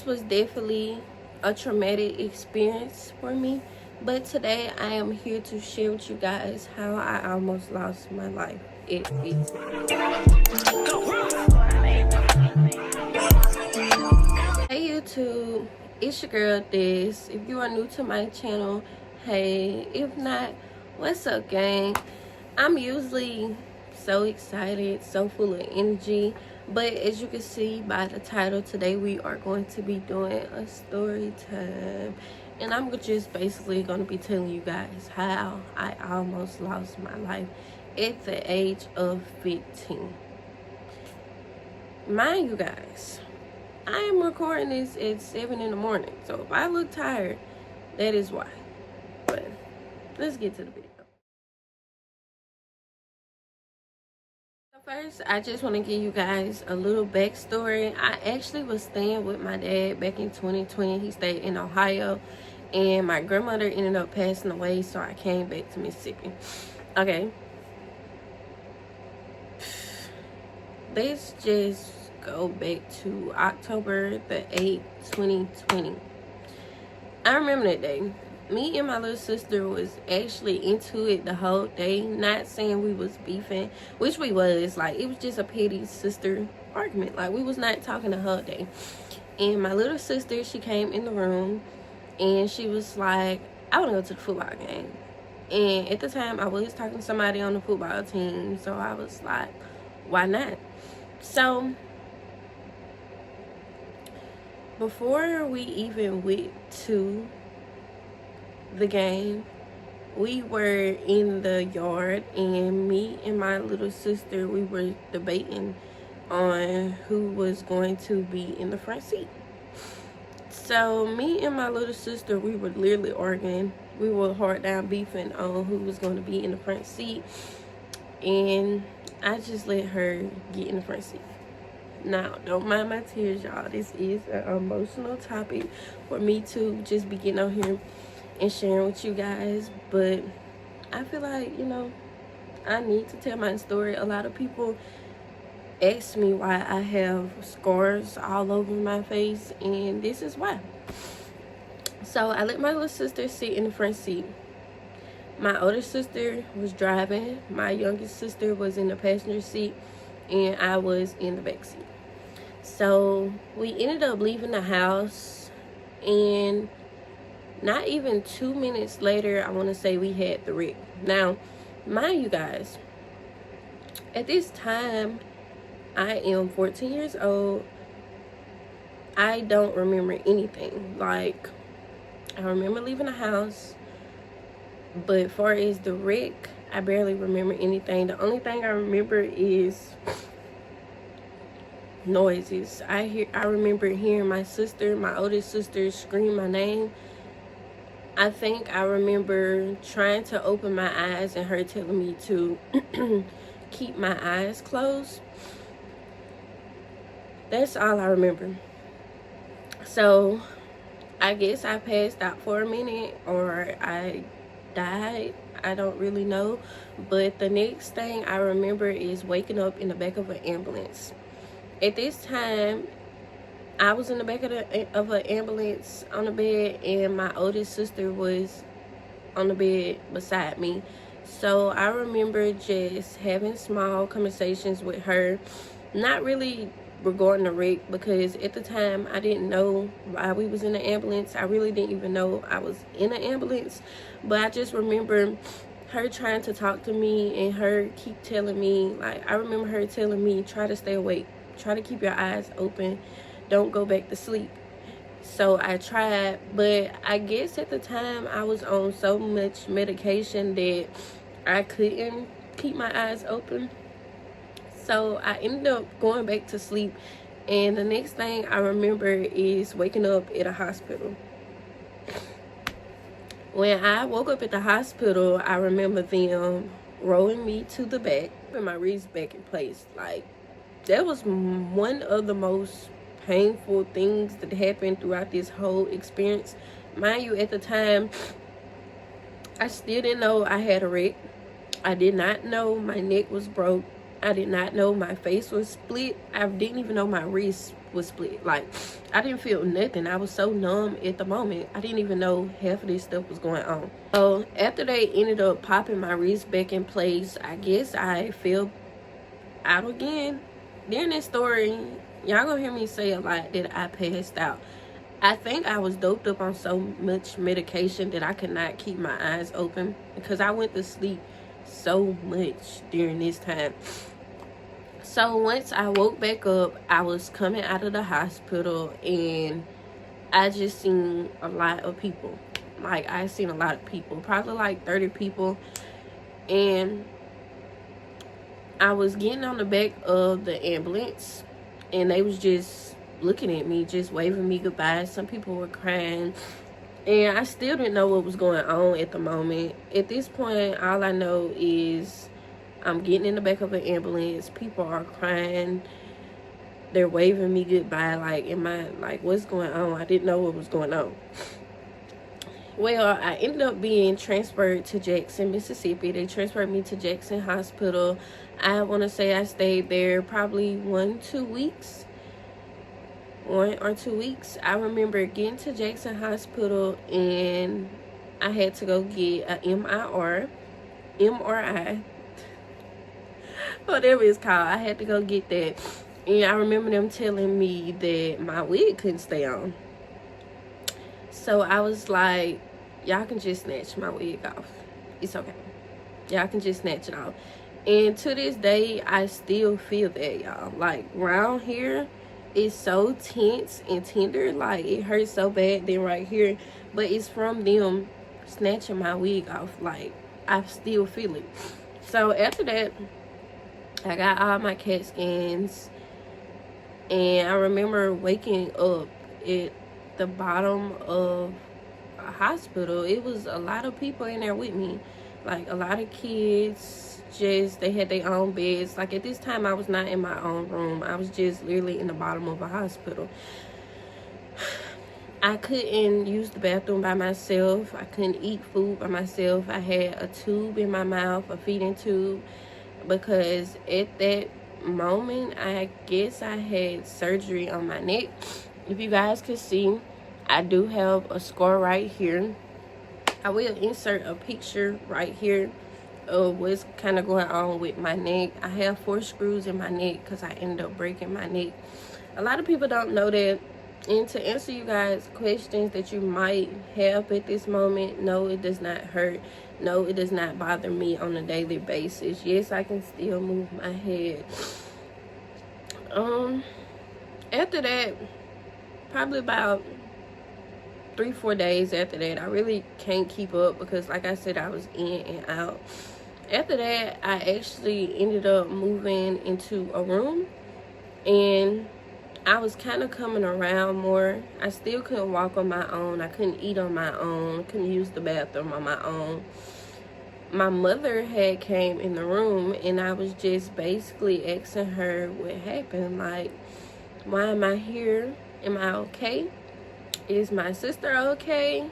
this was definitely a traumatic experience for me, but today I am here to share with you guys how I almost lost my life. Hey YouTube, it's your girl Des. If you are new to my channel, hey. If not, what's up, gang? I'm usually so excited, so full of energy, but as you can see by the title, today we are going to be doing a story time, and I'm just basically going to be telling you guys how I almost lost my life at the age of 15. Mind you guys, I am recording this at 7 in the morning, so if I look tired, that is why. But let's get to the video. First, I just want to give you guys a little backstory. I actually was staying with my dad back in 2020. He stayed in Ohio, and my grandmother ended up passing away, so I came back to Mississippi. Okay. Let's just go back to October the 8th, 2020. I remember that day. Me and my little sister was actually into it the whole day. Not saying we was beefing, which we was. Like, it was just a petty sister argument. Like, we was not talking the whole day. And my little sister, she came in the room, and she was like, I want to go to the football game. And at the time, I was talking to somebody on the football team. So I was like, why not? So before we even went to the game, we were in the yard, and me and my little sister, we were debating on who was going to be in the front seat. So me and my little sister, we were literally arguing. We were hard down beefing on who was going to be in the front seat, and I just let her get in the front seat. Now, don't mind my tears, y'all. This is an emotional topic for me to just be getting on here and sharing with you guys, but I feel like, you know, I need to tell my story. A lot of people ask me why I have scars all over my face, and this is why. So I let my little sister sit in the front seat. My older sister was driving, my youngest sister was in the passenger seat, and I was in the back seat. So we ended up leaving the house, and not even 2 minutes later, I want to say, we had the wreck. Now, mind you guys, at this time, I am 14 years old. I don't remember anything. Like, I remember leaving the house, but as far as the wreck, I barely remember anything. The only thing I remember is noises. I remember hearing my sister, my oldest sister, scream my name. I think I remember trying to open my eyes and her telling me to keep my eyes closed. That's all I remember. So I guess I passed out for a minute, or I died. I don't really know. But the next thing I remember is waking up in the back of an ambulance. At this time, I was in the back of an ambulance on the bed, and my oldest sister was on the bed beside me. So I remember just having small conversations with her, not really regarding the wreck, because at the time I didn't know why we was in the ambulance. I really didn't even know I was in an ambulance, but I just remember her trying to talk to me, and her keep telling me, like, I remember her telling me, try to stay awake, try to keep your eyes open, don't go back to sleep. So I tried, but I guess at the time I was on so much medication that I couldn't keep my eyes open. So I ended up going back to sleep, and the next thing I remember is waking up at a hospital. When I woke up at the hospital, I remember them rolling me to the back, putting my wrist back in place. Like, that was one of the most painful things that happened throughout this whole experience. Mind you, at the time, I still didn't know I had a wreck. I did not know my neck was broke. I did not know my face was split. I didn't even know my wrist was split. Like, I didn't feel nothing. I was so numb at the moment. I didn't even know half of this stuff was going on. So after they ended up popping my wrist back in place, I guess I fell out again. During this story, y'all gonna hear me say a lot that I passed out. I think I was doped up on so much medication that I could not keep my eyes open, because I went to sleep so much during this time. So once I woke back up, I was coming out of the hospital, and I just seen a lot of people. Like, I seen a lot of people, probably like 30 people. And I was getting on the back of the ambulance, and they was just looking at me, just waving me goodbye. Some people were crying, and I still didn't know what was going on at the moment. At this point, all I know is I'm getting in the back of an ambulance. People are crying. They're waving me goodbye. Like, what's going on? I didn't know what was going on. Well, I ended up being transferred to Jackson, Mississippi. They transferred me to Jackson Hospital. I want to say I stayed there probably 1 or 2 weeks. I remember getting to Jackson Hospital, and I had to go get a MRI, whatever it's called. I had to go get that. And I remember them telling me that my wig couldn't stay on. So I was like, y'all can just snatch my wig off. It's okay. Y'all can just snatch it off. And to this day, I still feel that, y'all. Like, around here, it's so tense and tender. Like, it hurts so bad. Then right here. But it's from them snatching my wig off. Like, I still feel it. So after that, I got all my CAT scans, and I remember waking up at the bottom of a hospital. It was a lot of people in there with me, like a lot of kids. Just, they had their own beds. Like, at this time, I was not in my own room. I was just literally in the bottom of a hospital. I couldn't use the bathroom by myself. I couldn't eat food by myself. I had a tube in my mouth, a feeding tube, because at that moment, I guess I had surgery on my neck. If you guys could see, I do have a scar right here. I will insert a picture right here of what's kind of going on with my neck. I have 4 screws in my neck because I ended up breaking my neck. A lot of people don't know that. And to answer you guys questions that you might have at this moment, no, it does not hurt. No, it does not bother me on a daily basis. Yes, I can still move my head. After that, probably about 3-4 days after that, I really can't keep up because, like I said, I was in and out. After that, I actually ended up moving into a room, and I was kind of coming around more. I still couldn't walk on my own. I couldn't eat on my own. Couldn't use the bathroom on my own. My mother had came in the room, and I was just basically asking her what happened. Like, why am I here? Am I okay? Is my sister okay?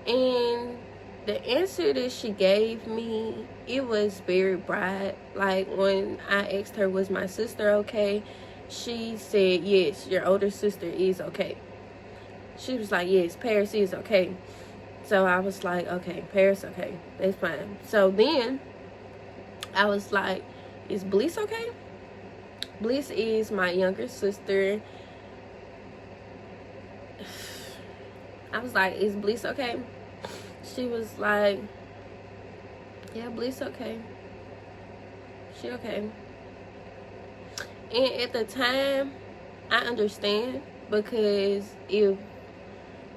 And the answer that she gave me, it was very bright. Like, when I asked her, was my sister okay? She said, yes, your older sister is okay. She was like, yes, Paris is okay. So I was like, okay, Paris okay. That's fine. So then I was like, is Bliss okay? Bliss is my younger sister. I was like, is Bliss okay? She was like, yeah, Bliss okay. She okay. And at the time, I understand, because if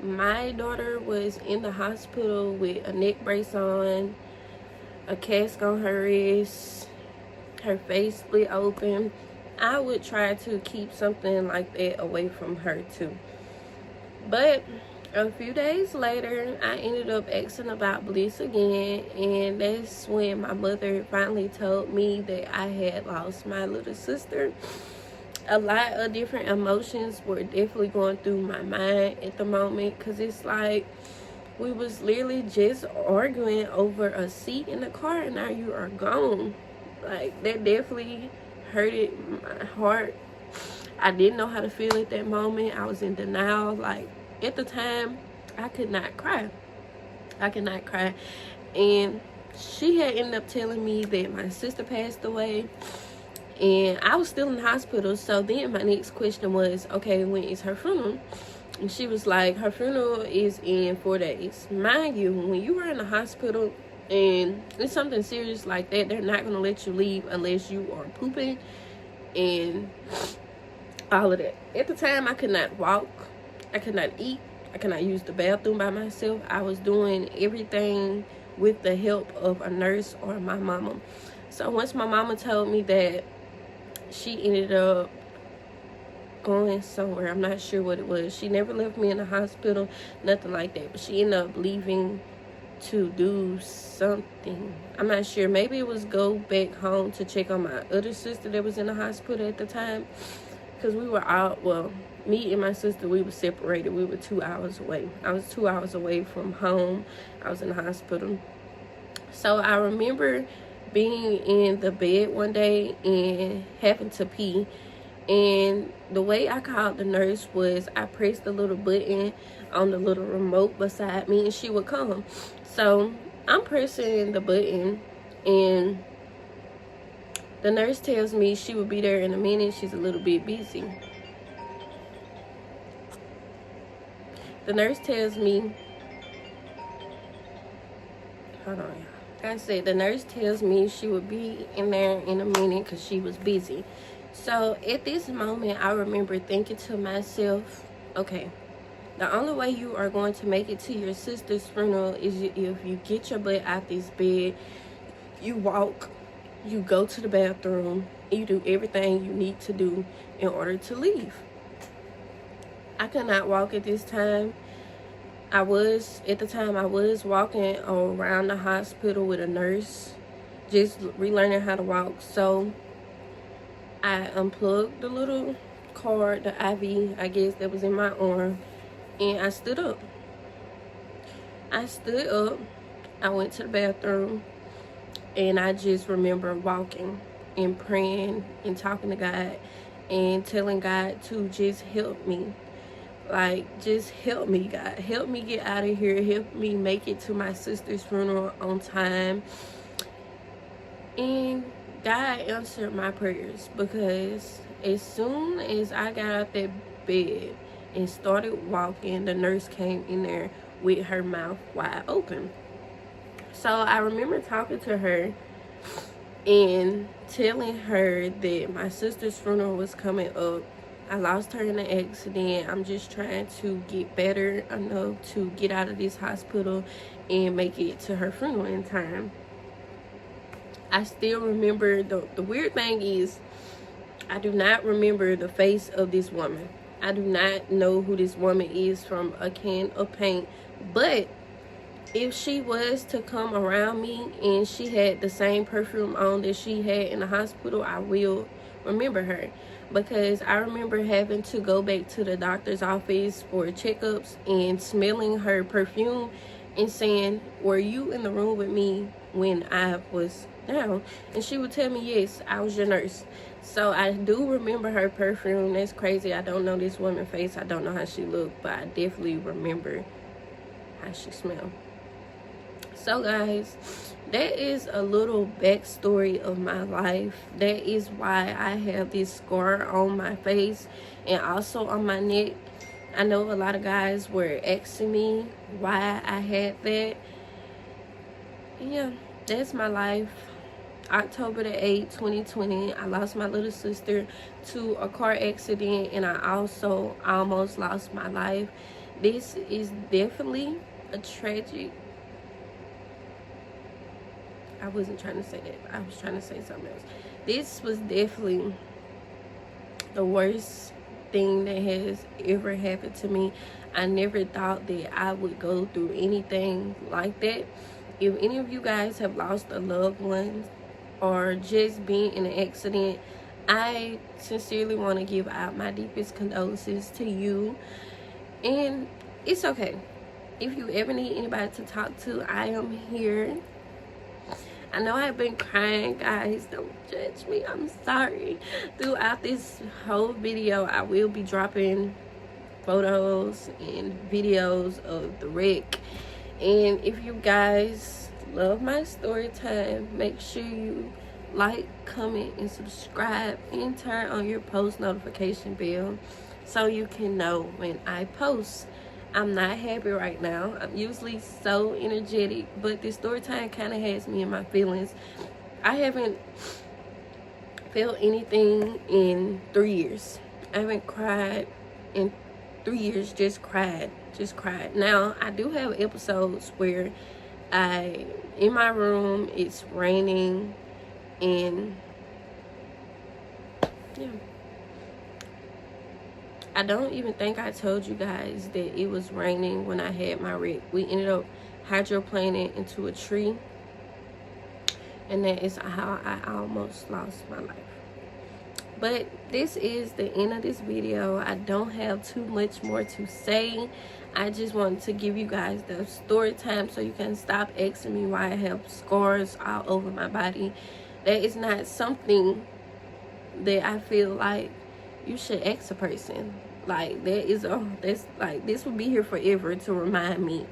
my daughter was in the hospital with a neck brace on, a cast on her wrist, her face split open, I would try to keep something like that away from her too. But a few days later, I ended up asking about Bliss again, and that's when my mother finally told me that I had lost my little sister. A lot of different emotions were definitely going through my mind at the moment, because it's like we was literally just arguing over a seat in the car, and now you are gone. Like, that definitely hurted my heart. I didn't know how to feel at that moment. I was in denial. Like, at the time, I could not cry. I could not cry. And she had ended up telling me that my sister passed away, and I was still in the hospital. So then my next question was, okay, when is her funeral? And she was like, her funeral is in 4 days. Mind you, when you were in the hospital and it's something serious like that, they're not going to let you leave unless you are pooping and all of that. At the time, I could not walk. I could not eat. I could not use the bathroom by myself. I was doing everything with the help of a nurse or my mama. So once my mama told me that she ended up going somewhere, I'm not sure what it was. She never left me in the hospital, nothing like that. But she ended up leaving to do something. I'm not sure. Maybe it was go back home to check on my other sister that was in the hospital at the time. Because we were out, well, me and my sister, we were separated. We were 2 hours away. I was 2 hours away from home. I was in the hospital. So I remember being in the bed one day and having to pee. And the way I called the nurse was I pressed the little button on the little remote beside me and she would come. So I'm pressing the button and the nurse tells me she will be there in a minute. She's a little bit busy. The nurse tells me, hold on, y'all. I said the nurse tells me she would be in there in a minute because she was busy. So at this moment, I remember thinking to myself, okay, the only way you are going to make it to your sister's funeral is if you get your butt out this bed, you walk, you go to the bathroom, you do everything you need to do in order to leave. I could not walk at this time. At the time, I was walking around the hospital with a nurse, just relearning how to walk. So I unplugged the little cord, the IV, I guess, that was in my arm, and I stood up. I went to the bathroom, and I just remember walking and praying and talking to God and telling God to just help me. Like, just help me, God. Help me get out of here. Help me make it to my sister's funeral on time. And God answered my prayers, because as soon as I got out that bed and started walking, the nurse came in there with her mouth wide open. So I remember talking to her and telling her that my sister's funeral was coming up. I lost her in an accident. I'm just trying to get better enough to get out of this hospital and make it to her funeral in time. I still remember, the weird thing is, I do not remember the face of this woman. I do not know who this woman is from a can of paint. But if she was to come around me and she had the same perfume on that she had in the hospital, I will remember her. Because I remember having to go back to the doctor's office for checkups and smelling her perfume and saying, were you in the room with me when I was down? And she would tell me, yes, I was your nurse. So I do remember her perfume. That's crazy. I don't know this woman's face. I don't know how she looked, but I definitely remember how she smelled. So guys, that is a little backstory of my life. That is why I have this scar on my face and also on my neck. I know a lot of guys were asking me why I had that. Yeah, that's my life. October the 8th, 2020, I lost my little sister to a car accident, and I also almost lost my life. This is definitely a tragic. I wasn't trying to say that. I was trying to say something else. This was definitely the worst thing that has ever happened to me. I never thought that I would go through anything like that. If any of you guys have lost a loved one or just been in an accident, I sincerely want to give out my deepest condolences to you. And it's okay. If you ever need anybody to talk to, I am here. I know I've been crying, guys. Don't judge me. I'm sorry. Throughout this whole video, I will be dropping photos and videos of the wreck. And if you guys love my story time, make sure you like, comment, and subscribe, and turn on your post notification bell so you can know when I post. I'm not happy right now. I'm usually so energetic, but this story time kind of has me in my feelings. I haven't felt anything in 3 years. I haven't cried in 3 years. Just cried. Now, I do have episodes where in my room, it's raining, and yeah. I don't even think I told you guys that it was raining when I had my wreck. We ended up hydroplaning into a tree, and that is how I almost lost my life. But this is the end of this video. I don't have too much more to say. I just wanted to give you guys the story time so you can stop asking me why I have scars all over my body. That is not something that I feel like you should ask a person. Like, that's like, this will be here forever to remind me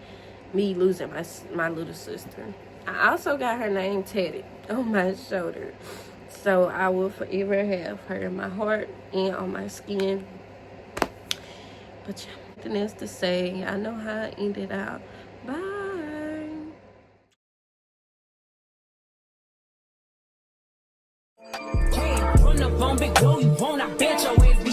losing my little sister. I also got her name tatted on my shoulder, so I will forever have her in my heart and on my skin. But yeah, nothing else to say. I know how I ended out. Bye. Run up on big dough, you won't, I bet your ass